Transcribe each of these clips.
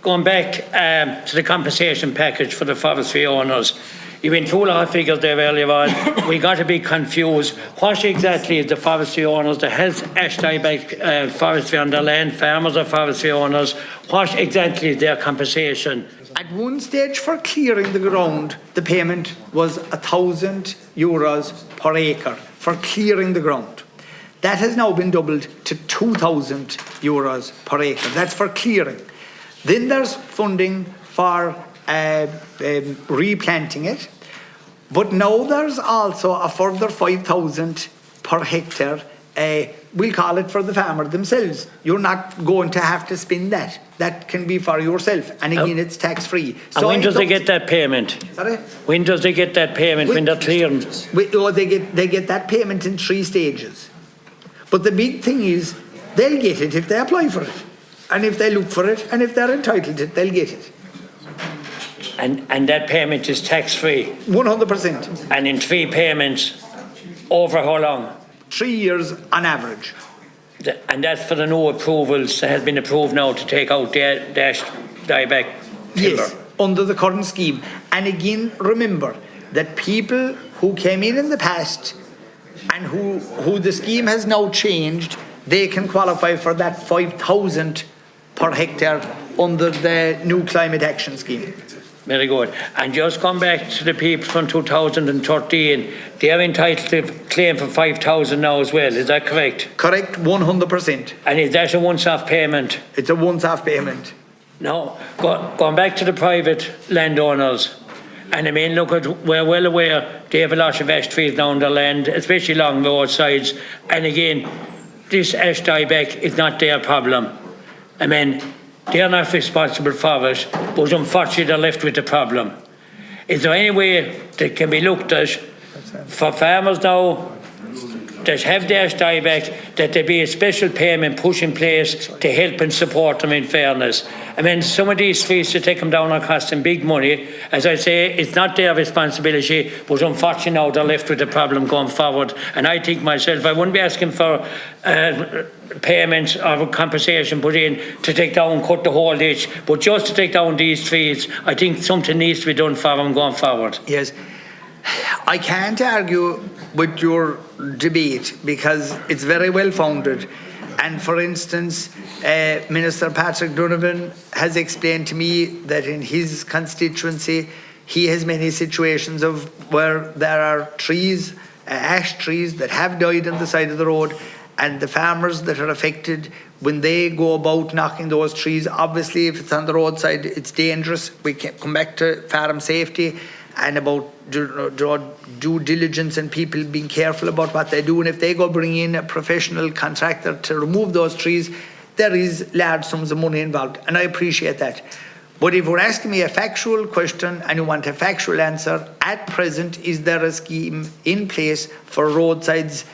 going back to the compensation package for the forestry owners, you went through a lot of figures there earlier on. We got a bit confused. What exactly is the forestry owners that has ash dieback forestry on their land, farmers or forestry owners? What exactly is their compensation? At one stage for clearing the ground, the payment was €1,000 per acre for clearing the ground. That has now been doubled to €2,000 per acre. That's for clearing. Then there's funding for replanting it. But now there's also a further 5,000 per hectare. We'll call it for the farmer themselves. You're not going to have to spend that. That can be for yourself. And again, it's tax free. So when does they get that payment? Sorry? When does they get that payment? When they're clearing? They get that payment in 3 stages. But the big thing is they'll get it if they apply for it. And if they look for it, and if they're entitled to it, they'll get it. And that payment is tax free? 100%. And in 3 payments, over how long? 3 years on average. And that's for the new approvals that has been approved now to take out the ash dieback timber? Yes, under the current scheme. And again, remember that people who came in the past and who the scheme has now changed, they can qualify for that 5,000 per hectare under the new climate action scheme. Very good. And just come back to the people from 2013, they're entitled to claim for 5,000 now as well, is that correct? Correct, 100%. And is that a once-off payment? It's a once-off payment. No, going back to the private landowners, and I mean, look, we're well aware they have a lot of ash trees down their land, especially along roadsides, and again, this ash dieback is not their problem. I mean, they're not responsible for it, but unfortunately they're left with the problem. Is there any way that can be looked at for farmers now that have the ash dieback, that there be a special payment put in place to help and support them in fairness? I mean, some of these trees to take them down are costing big money. As I say, it's not their responsibility, but unfortunately now they're left with the problem going forward. And I think myself, I wouldn't be asking for payments or compensation put in to take down, cut the whole ditch, but just to take down these trees, I think something needs to be done for them going forward. Yes. I can't argue with your debate because it's very well founded. And for instance, Minister Patrick Donovan has explained to me that in his constituency, he has many situations of where there are trees, ash trees that have died on the side of the road, and the farmers that are affected, when they go about knocking those trees, obviously if it's on the roadside, it's dangerous. We can come back to farm safety and about due diligence and people being careful about what they do. And if they go bring in a professional contractor to remove those trees, there is large sums of money involved, and I appreciate that. But if you're asking me a factual question and you want a factual answer, at present, is there a scheme in place for roadsides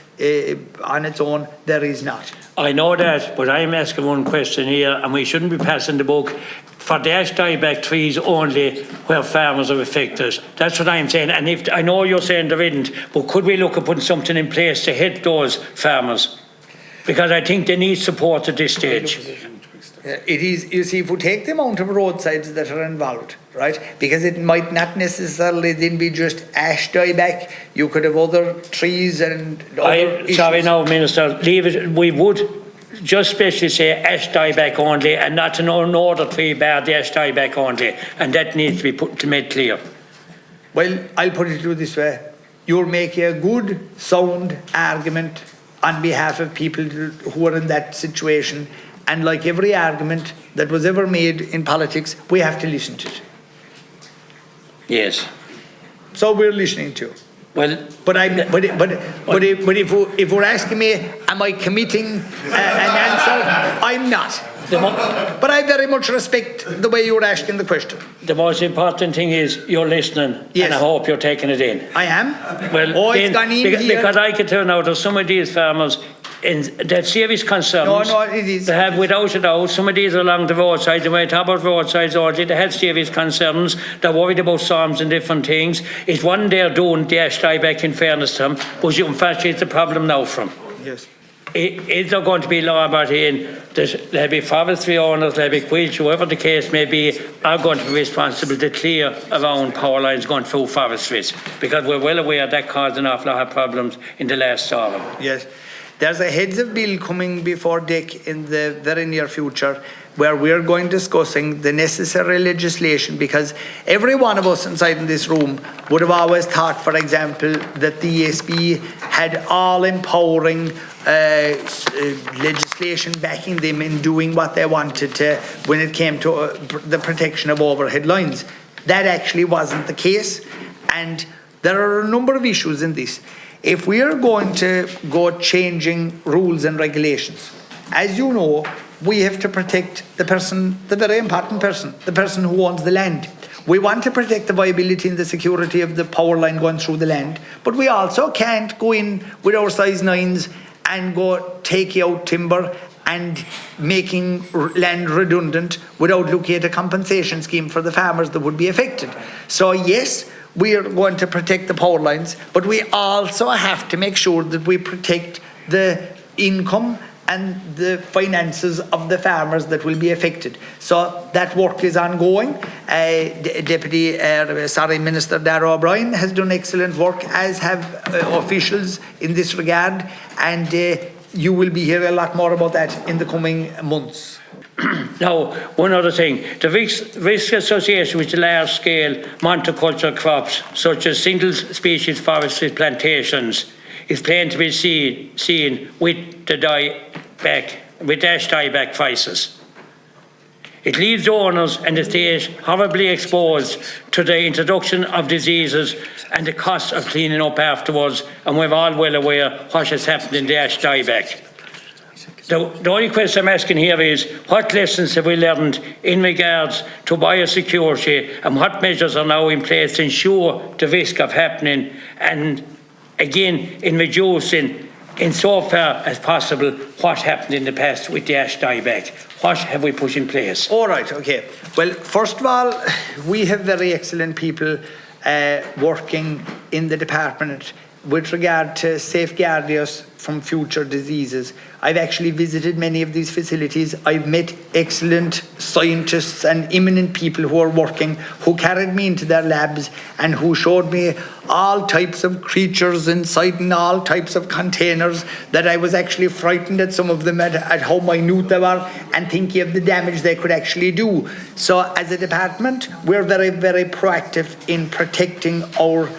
on its own? There is not. I know that, but I'm asking one question here, and we shouldn't be passing the book for the ash dieback trees only where farmers are affected. That's what I'm saying. And if I know you're saying there isn't, but could we look at putting something in place to help those farmers? Because I think they need support at this stage. It is, you see, if we take the amount of roadsides that are involved, right, because it might not necessarily then be just ash dieback, you could have other trees and other issues. Sorry now, Minister, leave it. We would just specially say ash dieback only and not an order tree bar the ash dieback only, and that needs to be made clear. Well, I'll put it to you this way. You're making a good, sound argument on behalf of people who are in that situation. And like every argument that was ever made in politics, we have to listen to it. Yes. So we're listening to. Well, but if we're asking me, am I committing an answer? I'm not. But I very much respect the way you're asking the question. The most important thing is you're listening, yes. And I hope you're taking it in. I am. Well, it's gone in because I can tell now that some of these farmers, they have serious concerns. No, it is. They have, without a doubt, some of these along the roadside, they might have about roadsides already, they have serious concerns, they're worried about storms and different things. It's one they're doing the ash dieback in fairness to them, but unfortunately it's a problem now for them. Yes. is there going to be law about there'll be forestry owners, there'll be quilts, whoever the case may be, are going to be responsible to clear around power lines going through forestries, because we're well aware that caused an awful lot of problems in the last storm. Yes. There's a heads of bill coming before DIC in the very near future where we're going discussing the necessary legislation, because every one of us inside in this room would have always thought, for example, that the ESB had all empowering legislation backing them in doing what they wanted to when it came to the protection of overhead lines. That actually wasn't the case, and there are a number of issues in this. If we are going to go changing rules and regulations, as you know, we have to protect the person, the very important person, the person who owns the land. We want to protect the viability and the security of the power line going through the land, but we also can't go in with our size 9s and go take out timber and making land redundant without looking at a compensation scheme for the farmers that would be affected. So yes, we are going to protect the power lines, but we also have to make sure that we protect the income and the finances of the farmers that will be affected. So that work is ongoing. Minister Darragh O'Brien has done excellent work, as have officials in this regard, and you will be hearing a lot more about that in the coming months. Now, one other thing, the risk associated with the large-scale monoculture crops, such as single-species forestry plantations, is plain to be seen with the dieback prices. It leaves owners and the state horribly exposed to the introduction of diseases and the cost of cleaning up afterwards, and we're all well aware what has happened in the dieback. The only question I'm asking here is, what lessons have we learned in regards to biosecurity, and what measures are now in place to ensure the risk of happening, and again in reducing in so far as possible what happened in the past with the dieback? What have we put in place? All right, okay. Well, first of all, we have very excellent people working in the department with regard to safeguarding us from future diseases. I've actually visited many of these facilities. I've met excellent scientists and eminent people who are working, who carried me into their labs and who showed me all types of creatures inside in all types of containers, that I was actually frightened at some of them at how minute they were, and thinking of the damage they could actually do. So as a department, we're very, very proactive in protecting our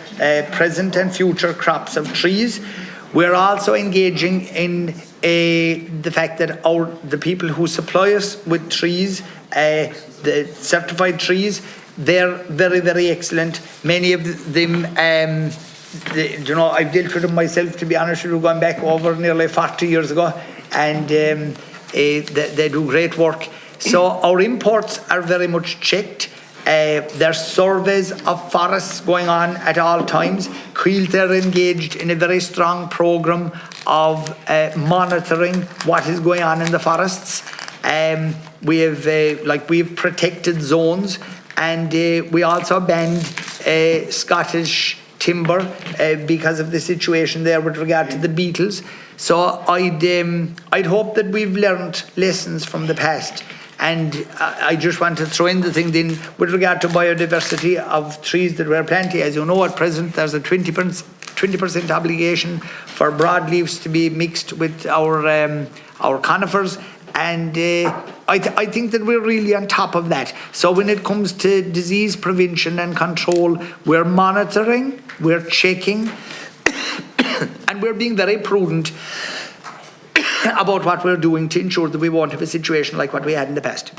present and future crops of trees. We're also engaging in the fact that the people who supply us with trees, the certified trees, they're very, very excellent. Many of them, I've dealt with them myself, to be honest with you, going back over nearly 40 years ago, and they do great work. So our imports are very much checked. There's surveys of forests going on at all times. Quilts are engaged in a very strong programme of monitoring what is going on in the forests. We've protected zones, and we also banned Scottish timber because of the situation there with regard to the beetles. So I'd hope that we've learned lessons from the past. And I just want to throw in the thing then with regard to biodiversity of trees that we're planting. As you know, at present there's a 20% obligation for broadleaves to be mixed with our conifers, and I think that we're really on top of that. So when it comes to disease prevention and control, we're monitoring, we're checking, and we're being very prudent about what we're doing to ensure that we won't have a situation like what we had in the past.